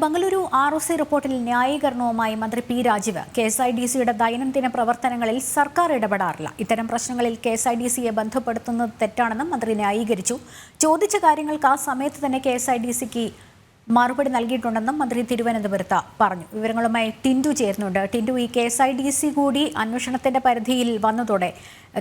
Bengaluru ROC റിപ്പോർട്ടിൽ ന്യായീകരണവുമായി മന്ത്രി P Rajeev KSIDCയുടെ ദൈനംദിന പ്രവർത്തനങ്ങളിൽ സർക്കാർ ഇടപെടാറില്ല. ഇത്തരം പ്രശ്നങ്ങളിൽ KSIDCയെ ബന്ധപ്പെടുത്തുന്നത് തെറ്റാണെന്നും മന്ത്രി ന്യായീകരിച്ചു. ചോദിച്ച കാര്യങ്ങൾക്ക് ആ സമയത്ത് തന്നെ KSIDCക്ക് മറുപടി നൽകിയിട്ടുണ്ടെന്നും മന്ത്രി തിരുവനന്തപുരത്ത് പറഞ്ഞു. വിവരങ്ങളുമായി ടിൻഡു ചേർന്നുണ്ട്. ടിൻഡു, ഈ KSIDC കൂടി അന്വേഷണത്തിന്റെ പരിധിയിൽ വന്നതോടെ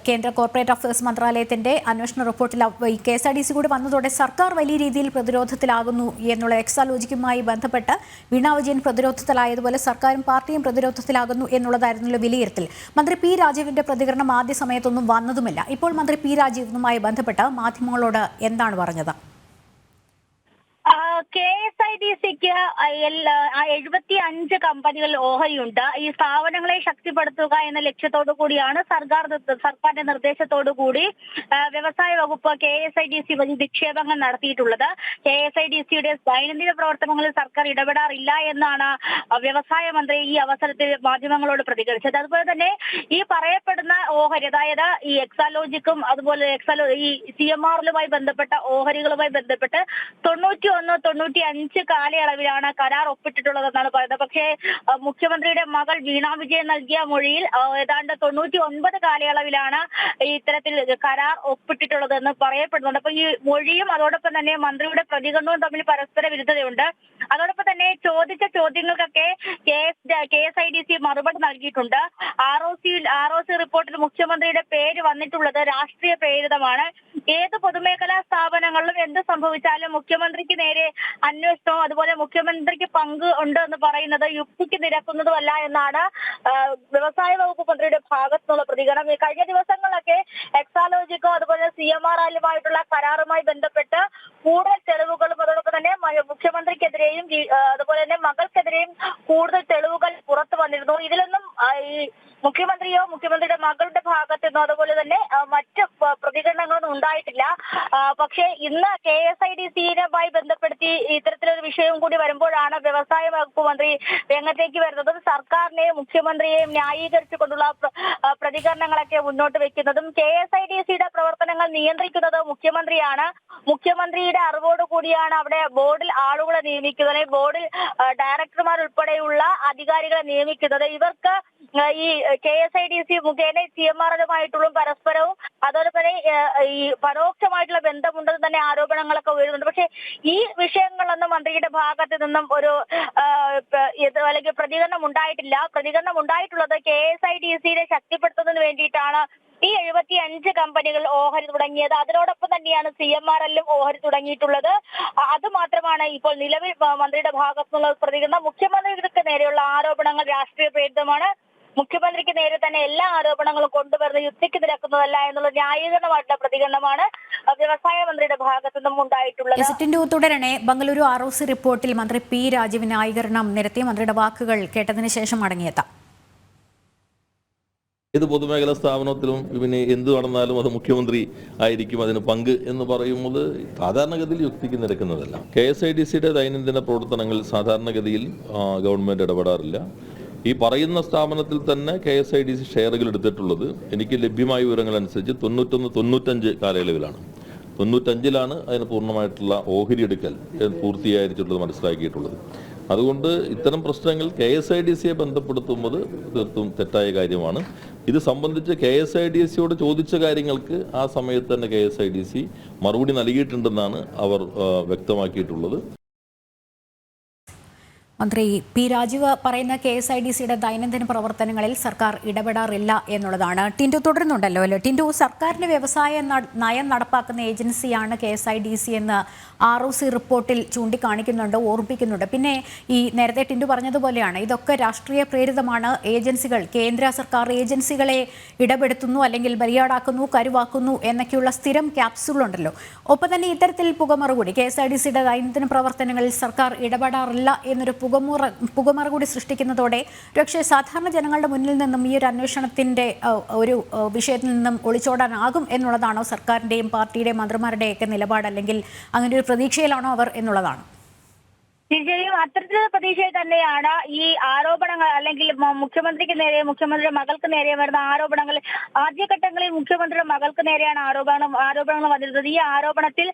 കേന്ദ്ര കോർപ്പറേറ്റ് അഫയേഴ്സ് മന്ത്രാലയത്തിന്റെ അന്വേഷണ റിപ്പോർട്ടിൽ ഈ KSIDC കൂടി വന്നതോടെ സർക്കാർ വലിയ രീതിയിൽ പ്രതിരോധത്തിലാകുന്നു എന്നുള്ള എക്സാലോജിക്കുമായി ബന്ധപ്പെട്ട് വീണ വിജയൻ പ്രതിരോധത്തിലായതുപോലെ സർക്കാരും പാർട്ടിയും പ്രതിരോധത്തിലാകുന്നു എന്നുള്ളതായിരുന്നല്ലോ വിലയിരുത്തൽ. മന്ത്രി പി രാജീവിന്റെ പ്രതികരണം ആദ്യ സമയത്തൊന്നും വന്നതുമില്ല. ഇപ്പോൾ മന്ത്രി പി രാജീവുമായി ബന്ധപ്പെട്ട് മാധ്യമങ്ങളോട് എന്താണ് പറഞ്ഞത്? KSIDCക്ക് 75 കമ്പനികൾ ഓഹരിയുണ്ട്. ഈ സ്ഥാപനങ്ങളെ ശക്തിപ്പെടുത്തുക എന്ന ലക്ഷ്യത്തോടു കൂടിയാണ് സർക്കാരിന്റെ നിർദ്ദേശത്തോടു കൂടി വ്യവസായ വകുപ്പ് KSIDC വഴി നിക്ഷേപങ്ങൾ നടത്തിയിട്ടുള്ളത്. KSIDCയുടെ ദൈനംദിന പ്രവർത്തനങ്ങളിൽ സർക്കാർ ഇടപെടാറില്ല എന്നാണ് വ്യവസായ മന്ത്രി ഈ അവസരത്തിൽ മാധ്യമങ്ങളോട് പ്രതികരിച്ചത്. അതുപോലെ തന്നെ ഈ പറയപ്പെടുന്ന ഓഹരി, അതായത് ഈ എക്സാലോജിക്കും അതുപോലെ ഈ CMRലുമായി ബന്ധപ്പെട്ട ഓഹരികളുമായി ബന്ധപ്പെട്ട് 91-95 കാലയളവിലാണ് കരാർ ഒപ്പിട്ടിട്ടുള്ളതെന്നാണ് പറയുന്നത്. പക്ഷേ മുഖ്യമന്ത്രിയുടെ മകൾ വീണ വിജയൻ നൽകിയ മൊഴിയിൽ ഏതാണ്ട് 99 കാലയളവിലാണ് ഇത്തരത്തിൽ കരാർ ഒപ്പിട്ടിട്ടുള്ളതെന്ന് പറയപ്പെടുന്നുണ്ട്. അപ്പൊ ഈ മൊഴിയും അതോടൊപ്പം തന്നെ മന്ത്രിയുടെ പ്രതികരണവും തമ്മിൽ പരസ്പര വിരുദ്ധതയുണ്ട്. അതോടൊപ്പം തന്നെ ചോദിച്ച ചോദ്യങ്ങൾക്കൊക്കെ KSIDC മറുപടി നൽകിയിട്ടുണ്ട്. ROC റിപ്പോർട്ടിൽ മുഖ്യമന്ത്രിയുടെ പേര് വന്നിട്ടുള്ളത് രാഷ്ട്രീയ പ്രേരിതമാണ്. ഏത് പൊതുമേഖലാ സ്ഥാപനങ്ങളിലും എന്ത് സംഭവിച്ചാലും മുഖ്യമന്ത്രിക്ക് നേരെ അന്വേഷണവും അതുപോലെ മുഖ്യമന്ത്രിക്ക് പങ്ക് ഉണ്ട് എന്ന് പറയുന്നത് യുക്തിക്ക് നിരക്കുന്നതുമല്ല എന്നാണ് വ്യവസായ വകുപ്പ് മന്ത്രിയുടെ ഭാഗത്തുനിന്നുള്ള പ്രതികരണം. കഴിഞ്ഞ ദിവസങ്ങളിലൊക്കെ എക്സാലോജിക്കോ അതുപോലെ CMRലുമായിട്ടുള്ള കരാറുമായി ബന്ധപ്പെട്ട് കൂടുതൽ തെളിവുകളും അതോടൊപ്പം തന്നെ മുഖ്യമന്ത്രിക്കെതിരെയും അതുപോലെ തന്നെ മകൾക്കെതിരെയും കൂടുതൽ തെളിവുകൾ പുറത്തു വന്നിരുന്നു. ഇതിലൊന്നും ഈ മുഖ്യമന്ത്രിയോ മുഖ്യമന്ത്രിയുടെ മകളുടെ ഭാഗത്തു നിന്നോ അതുപോലെ തന്നെ മറ്റ് പ്രതികരണങ്ങളൊന്നും ഉണ്ടായിട്ടില്ല. പക്ഷേ ഇന്ന് KSIDCയുമായി ബന്ധപ്പെടുത്തി ഇത്തരത്തിലൊരു വിഷയവും കൂടി വരുമ്പോഴാണ് വ്യവസായ വകുപ്പ് മന്ത്രി രംഗത്തേക്ക് വരുന്നതും സർക്കാരിനെയും മുഖ്യമന്ത്രിയെയും ന്യായീകരിച്ചുകൊണ്ടുള്ള പ്രതികരണങ്ങളൊക്കെ മുന്നോട്ട് വെക്കുന്നതും. KSIDCയുടെ പ്രവർത്തനങ്ങൾ നിയന്ത്രിക്കുന്നത് മുഖ്യമന്ത്രിയാണ്. മുഖ്യമന്ത്രിയുടെ അറിവോടുകൂടിയാണ് അവിടെ ബോർഡിൽ ആളുകളെ നിയമിക്കുന്നത്, ബോർഡിൽ ഡയറക്ടർമാർ ഉൾപ്പെടെയുള്ള അധികാരികളെ നിയമിക്കുന്നത്. ഇവർക്ക് ഈ KSIDC മുഖേന CMRലുമായിട്ടുള്ള പരസ്പരവും അതോടൊപ്പം ഈ പരോക്ഷമായിട്ടുള്ള ബന്ധമുണ്ടെന്ന് തന്നെ ആരോപണങ്ങളൊക്കെ ഉയരുന്നുണ്ട്. പക്ഷേ ഈ വിഷയങ്ങളൊന്നും മന്ത്രിയുടെ ഭാഗത്ത് നിന്നും ഒരു അല്ലെങ്കിൽ പ്രതികരണം ഉണ്ടായിട്ടില്ല. പ്രതികരണം ഉണ്ടായിട്ടുള്ളത് KSIDCയെ ശക്തിപ്പെടുത്തുന്നതിന് വേണ്ടിയിട്ടാണ് ഈ 75 കമ്പനികൾ ഓഹരി തുടങ്ങിയത്. അതിനോടൊപ്പം തന്നെയാണ് CMRലും ഓഹരി തുടങ്ങിയിട്ടുള്ളത്. അത് മാത്രമാണ് ഇപ്പോൾ നിലവിൽ മന്ത്രിയുടെ ഭാഗത്തുനിന്നുള്ള പ്രതികരണം. മുഖ്യമന്ത്രിക്ക് നേരെയുള്ള ആരോപണങ്ങൾ രാഷ്ട്രീയ പ്രേരിതമാണ്. മുഖ്യമന്ത്രിക്ക് നേരെ തന്നെ എല്ലാ ആരോപണങ്ങളും കൊണ്ടുവരുന്ന യുക്തിക്ക് നിരക്കുന്നതല്ല എന്നുള്ള ന്യായീകരണമായിട്ടുള്ള പ്രതികരണമാണ് വ്യവസായ മന്ത്രിയുടെ ഭാഗത്തു നിന്നും ഉണ്ടായിട്ടുള്ളത്. തുടരണേ, ബംഗളൂരു ROC റിപ്പോർട്ടിൽ മന്ത്രി പി രാജീവ് ന്യായീകരണം നിരത്തി. മന്ത്രിയുടെ വാക്കുകൾ കേട്ടതിന് ശേഷം മടങ്ങിയെത്താം. ഏത് പൊതുമേഖലാ സ്ഥാപനത്തിലും പിന്നെ എന്ത് നടന്നാലും അത് മുഖ്യമന്ത്രി ആയിരിക്കും അതിന് പങ്ക് എന്ന് പറയുന്നത് സാധാരണഗതിയിൽ യുക്തിക്ക് നിരക്കുന്നതല്ല. KSIDCയുടെ ദൈനംദിന പ്രവർത്തനങ്ങളിൽ സാധാരണഗതിയിൽ ഗവൺമെന്റ് ഇടപെടാറില്ല. ഈ പറയുന്ന സ്ഥാപനത്തിൽ തന്നെ KSIDC ഷെയറുകൾ എടുത്തിട്ടുള്ളത് എനിക്ക് ലഭ്യമായ വിവരങ്ങളനുസരിച്ച് 91-95 കാലയളവിലാണ്. 95-ലാണ് അതിന് പൂർണ്ണമായിട്ടുള്ള ഓഹരി എടുക്കൽ പൂർത്തീകരിച്ചിട്ടുള്ളത് മനസ്സിലാക്കിയിട്ടുള്ളത്. അതുകൊണ്ട് ഇത്തരം പ്രശ്നങ്ങൾ KSIDCയെ ബന്ധപ്പെടുത്തുന്നത് തീർത്തും തെറ്റായ കാര്യമാണ്. ഇത് സംബന്ധിച്ച് KSIDCയോട് ചോദിച്ച കാര്യങ്ങൾക്ക് ആ സമയത്ത് തന്നെ KSIDC മറുപടി നൽകിയിട്ടുണ്ടെന്നാണ് അവർ വ്യക്തമാക്കിയിട്ടുള്ളത്. മന്ത്രി പി രാജീവ് പറയുന്ന KSIDCയുടെ ദൈനംദിന പ്രവർത്തനങ്ങളിൽ സർക്കാർ ഇടപെടാറില്ല എന്നുള്ളതാണ്. ടിൻഡു തുടരുന്നുണ്ടല്ലോ അല്ലേ? ടിൻഡു, സർക്കാരിന്റെ വ്യവസായ നയം നടപ്പാക്കുന്ന ഏജൻസിയാണ് KSIDC എന്ന് ROC റിപ്പോർട്ടിൽ ചൂണ്ടിക്കാണിക്കുന്നുണ്ട്, ഓർമ്മിപ്പിക്കുന്നുണ്ട്. പിന്നെ ഈ നേരത്തെ ടിൻഡു പറഞ്ഞതുപോലെയാണ് ഇതൊക്കെ രാഷ്ട്രീയ പ്രേരിതമാണ്. ഏജൻസികൾ, കേന്ദ്ര സർക്കാർ ഏജൻസികളെ ഇടപെടുത്തുന്നു അല്ലെങ്കിൽ ബലിയാടാക്കുന്നു, കരുവാക്കുന്നു എന്നൊക്കെയുള്ള സ്ഥിരം ക്യാപ്സുകളുണ്ടല്ലോ. ഒപ്പം തന്നെ ഇത്തരത്തിൽ പുകമറുകൂടി KSIDCയുടെ ദൈനംദിന പ്രവർത്തനങ്ങളിൽ സർക്കാർ ഇടപെടാറില്ല എന്നൊരു പുകമറ കൂടി സൃഷ്ടിക്കുന്നതോടെ പക്ഷേ സാധാരണ ജനങ്ങളുടെ മുന്നിൽ നിന്നും ഈ ഒരു അന്വേഷണത്തിന്റെ ഒരു വിഷയത്തിൽ നിന്നും ഒളിച്ചോടാനാകും എന്നുള്ളതാണോ സർക്കാരിന്റെയും പാർട്ടിയുടെയും മന്ത്രിമാരുടെയൊക്കെ നിലപാട്? അല്ലെങ്കിൽ അങ്ങനെ ഒരു പ്രതീക്ഷയിലാണോ അവർ എന്നുള്ളതാണ്? തീർച്ചയായും അത്തരത്തിലുള്ള പ്രതീക്ഷയിൽ തന്നെയാണ് ഈ ആരോപണങ്ങൾ അല്ലെങ്കിൽ മുഖ്യമന്ത്രിക്ക് നേരെ മുഖ്യമന്ത്രിയുടെ മകൾക്ക് നേരെ വരുന്ന ആരോപണങ്ങൾ. ആദ്യഘട്ടങ്ങളിൽ മുഖ്യമന്ത്രിയുടെ മകൾക്ക് നേരെയാണ് ആരോപണങ്ങൾ വന്നിരുന്നത്. ഈ ആരോപണത്തിൽ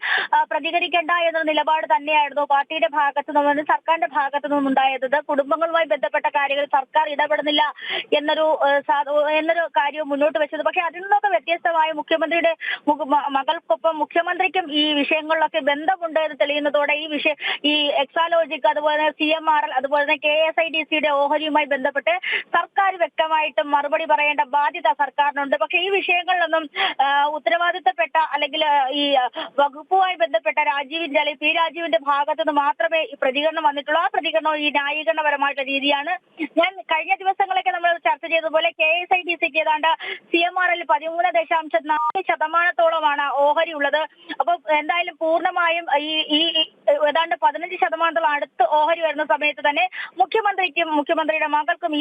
പ്രതികരിക്കേണ്ട എന്നൊരു നിലപാട് തന്നെയായിരുന്നു പാർട്ടിയുടെ ഭാഗത്തു നിന്നും സർക്കാരിന്റെ ഭാഗത്തു നിന്നും ഉണ്ടായത്. കുടുംബങ്ങളുമായി ബന്ധപ്പെട്ട കാര്യങ്ങൾ സർക്കാർ ഇടപെടുന്നില്ല എന്നൊരു കാര്യവും മുന്നോട്ട് വെച്ചത്. പക്ഷെ അതിൽ നിന്നൊക്കെ വ്യത്യസ്തമായ മുഖ്യമന്ത്രിയുടെ മകൾക്കൊപ്പം മുഖ്യമന്ത്രിക്കും ഈ വിഷയങ്ങളിലൊക്കെ ബന്ധമുണ്ട് എന്ന് തെളിയുന്നതോടെ ഈ എക്സാലോജിക്, അതുപോലെ CMRL, അതുപോലെ തന്നെ KSIDCയുടെ ഓഹരിയുമായി ബന്ധപ്പെട്ട് സർക്കാർ വ്യക്തമായിട്ടും മറുപടി പറയേണ്ട ബാധ്യത സർക്കാരിനുണ്ട്. പക്ഷെ ഈ വിഷയങ്ങളിലൊന്നും ഉത്തരവാദിത്തപ്പെട്ട അല്ലെങ്കിൽ ഈ വകുപ്പുമായി ബന്ധപ്പെട്ട പി രാജീവിന്റെ ഭാഗത്തു നിന്ന് മാത്രമേ ഈ പ്രതികരണം വന്നിട്ടുള്ളൂ. ആ പ്രതികരണം ഈ ന്യായീകരണപരമായിട്ടുള്ള രീതിയാണ്. ഞാൻ കഴിഞ്ഞ ദിവസങ്ങളൊക്കെ നമ്മൾ ചർച്ച ചെയ്തതുപോലെ KSIDCക്ക് ഏതാണ്ട് CMRL 13.4% ഓഹരി ഉള്ളത്. അപ്പൊ എന്തായാലും പൂർണ്ണമായും ഈ ഏതാണ്ട് 15% അടുത്ത് ഓഹരി വരുന്ന സമയത്ത് തന്നെ മുഖ്യമന്ത്രിക്കും മുഖ്യമന്ത്രിയുടെ മകൾക്കും ഈ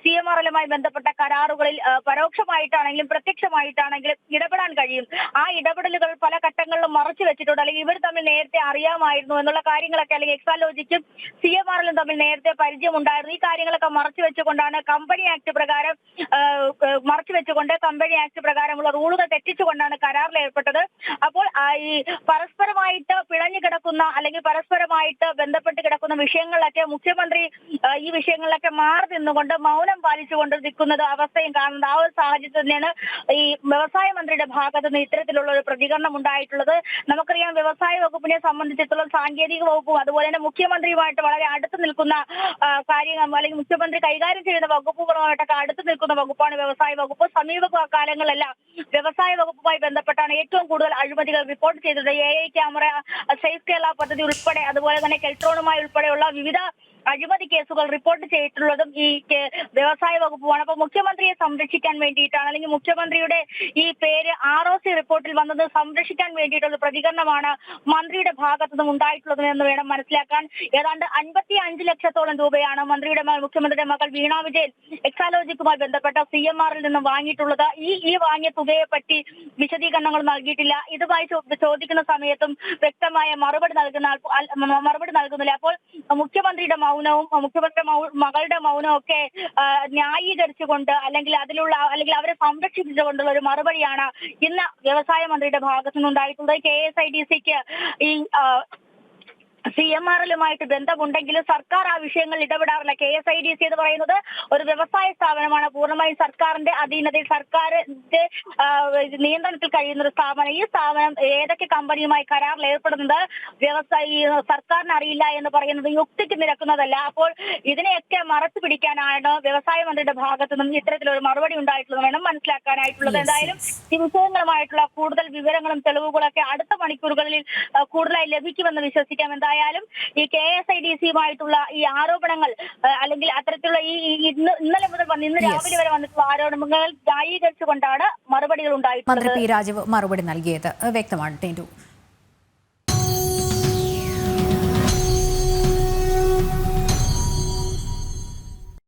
CMRLുമായി ബന്ധപ്പെട്ട കരാറുകളിൽ പരോക്ഷമായിട്ടാണെങ്കിലും പ്രത്യക്ഷമായിട്ടാണെങ്കിലും ഇടപെടാൻ കഴിയും. ആ ഇടപെടലുകൾ പല ഘട്ടങ്ങളിലും മറച്ചു വെച്ചിട്ടുണ്ട്. അല്ലെങ്കിൽ ഇവർ തമ്മിൽ നേരത്തെ അറിയാമായിരുന്നു എന്നുള്ള കാര്യങ്ങളൊക്കെ, അല്ലെങ്കിൽ എക്സാലോജിക്കും CMRLും തമ്മിൽ നേരത്തെ പരിചയമുണ്ടായിരുന്നു. ഈ കാര്യങ്ങളൊക്കെ മറച്ചു വെച്ചുകൊണ്ടാണ് കമ്പനി ആക്ട് പ്രകാരമുള്ള റൂളുകൾ തെറ്റിച്ചുകൊണ്ടാണ് കരാറിൽ ഏർപ്പെട്ടത്. അപ്പോൾ ഈ പരസ്പരമായിട്ട് പിഴഞ്ഞു കിടക്കുന്ന അല്ലെങ്കിൽ പരസ്പരമായിട്ട് ബന്ധപ്പെട്ട് കിടക്കുന്ന വിഷയങ്ങളിലൊക്കെ മുഖ്യമന്ത്രി ഈ വിഷയങ്ങളിലൊക്കെ മാറി നിന്നുകൊണ്ട് മൗനം പാലിച്ചുകൊണ്ട് നിൽക്കുന്നത് അവസ്ഥയും കാണുന്നത്. ആ ഒരു സാഹചര്യത്തിൽ തന്നെയാണ് ഈ വ്യവസായ മന്ത്രിയുടെ ഭാഗത്ത് നിന്ന് ഇത്തരത്തിലുള്ള ഒരു പ്രതികരണം ഉണ്ടായിട്ടുള്ളത്. നമുക്കറിയാം, വ്യവസായ വകുപ്പിനെ സംബന്ധിച്ചിടത്തോളം സാങ്കേതിക വകുപ്പും അതുപോലെ തന്നെ മുഖ്യമന്ത്രിയുമായിട്ട് വളരെ അടുത്ത് നിൽക്കുന്ന കാര്യങ്ങൾ, അല്ലെങ്കിൽ മുഖ്യമന്ത്രി കൈകാര്യം ചെയ്യുന്ന വകുപ്പുകളുമായിട്ടൊക്കെ അടുത്ത് നിൽക്കുന്ന വകുപ്പാണ് വ്യവസായ വകുപ്പ്. സമീപ കാലങ്ങളിലെല്ലാം വ്യവസായ വകുപ്പുമായി ബന്ധപ്പെട്ടാണ് ഏറ്റവും കൂടുതൽ അഴിമതികൾ റിപ്പോർട്ട് ചെയ്തത്. AI ക്യാമറ, സേഫ് കേരള പദ്ധതി ഉൾപ്പെടെ, അതുപോലെ തന്നെ കെൽട്രോണുമായി ഉൾപ്പെടെയുള്ള വിവിധ അഴിമതി കേസുകൾ റിപ്പോർട്ട് ചെയ്തിട്ടുള്ളതും ഈ വ്യവസായ വകുപ്പുമാണ്. അപ്പൊ മുഖ്യമന്ത്രിയെ സംരക്ഷിക്കാൻ വേണ്ടിയിട്ടാണ്, അല്ലെങ്കിൽ മുഖ്യമന്ത്രിയുടെ ഈ പേര് ROC റിപ്പോർട്ടിൽ വന്നത് സംരക്ഷിക്കാൻ വേണ്ടിയിട്ടുള്ള പ്രതികരണമാണ് മന്ത്രിയുടെ ഭാഗത്തു നിന്നും ഉണ്ടായിട്ടുള്ളത് എന്ന് വേണം മനസ്സിലാക്കാൻ. ഏതാണ്ട് 55 ലക്ഷത്തോളം രൂപയാണ് മുഖ്യമന്ത്രിയുടെ മകൾ വീണ വിജയൻ എക്സാലോജിക്കുമായി ബന്ധപ്പെട്ട CMRൽ നിന്ന് വാങ്ങിയിട്ടുള്ളത്. ഈ വാങ്ങിയ തുകയെ പറ്റി വിശദീകരണങ്ങൾ നൽകിയിട്ടില്ല. ഇതുമായി ചോദിക്കുന്ന സമയത്തും വ്യക്തമായ മറുപടി നൽകുന്നില്ല. അപ്പോൾ മുഖ്യമന്ത്രിയുടെ മുഖ്യമന്ത്രിയുടെ മകളുടെ മൗനവും ഒക്കെ ന്യായീകരിച്ചുകൊണ്ട് അല്ലെങ്കിൽ അവരെ സംരക്ഷിച്ചുകൊണ്ടുള്ള ഒരു മറുപടിയാണ് ഇന്ന് വ്യവസായ മന്ത്രിയുടെ ഭാഗത്തു നിന്നുണ്ടായിട്ടുള്ളത്. KSIDCക്ക് ഈ CMRലുമായിട്ട് ബന്ധമുണ്ടെങ്കിലും സർക്കാർ ആ വിഷയങ്ങളിൽ ഇടപെടാറില്ല. KSIDC എന്ന് പറയുന്നത് ഒരു വ്യവസായ സ്ഥാപനമാണ്, പൂർണ്ണമായും സർക്കാരിന്റെ അധീനതയിൽ, സർക്കാരിന്റെ നിയന്ത്രണത്തിൽ കഴിയുന്ന ഒരു സ്ഥാപനം. ഈ സ്ഥാപനം ഏതൊക്കെ കമ്പനിയുമായി കരാറിൽ ഏർപ്പെടുന്നത് സർക്കാരിന് അറിയില്ല എന്ന് പറയുന്നത് യുക്തിക്ക് നിരക്കുന്നതല്ല. അപ്പോൾ ഇതിനെയൊക്കെ മറച്ചു പിടിക്കാനാണ് വ്യവസായ മന്ത്രിയുടെ ഭാഗത്തു നിന്നും ഇത്തരത്തിലൊരു മറുപടി ഉണ്ടായിട്ടുള്ളത് വേണം മനസ്സിലാക്കാനായിട്ടുള്ളത്. എന്തായാലും ഈ വിഷയങ്ങളുമായിട്ടുള്ള കൂടുതൽ വിവരങ്ങളും തെളിവുകളൊക്കെ അടുത്ത മണിക്കൂറുകളിൽ കൂടുതലായി ലഭിക്കുമെന്ന് വിശ്വസിക്കാം. എന്തായാലും ഈ KSIDCയുമായിട്ടുള്ള ഈ ആരോപണങ്ങൾ അല്ലെങ്കിൽ അത്തരത്തിലുള്ള ഇന്നലെ മുതൽ ഇന്ന് രാവിലെ വരെ വന്നിട്ടുള്ള ആരോപണങ്ങൾ ന്യായീകരിച്ചുകൊണ്ടാണ് മറുപടികൾ ഉണ്ടായിട്ടുള്ളത്. മന്ത്രി P. രാജീവ് മറുപടി നൽകിയത് വ്യക്തമാണ്.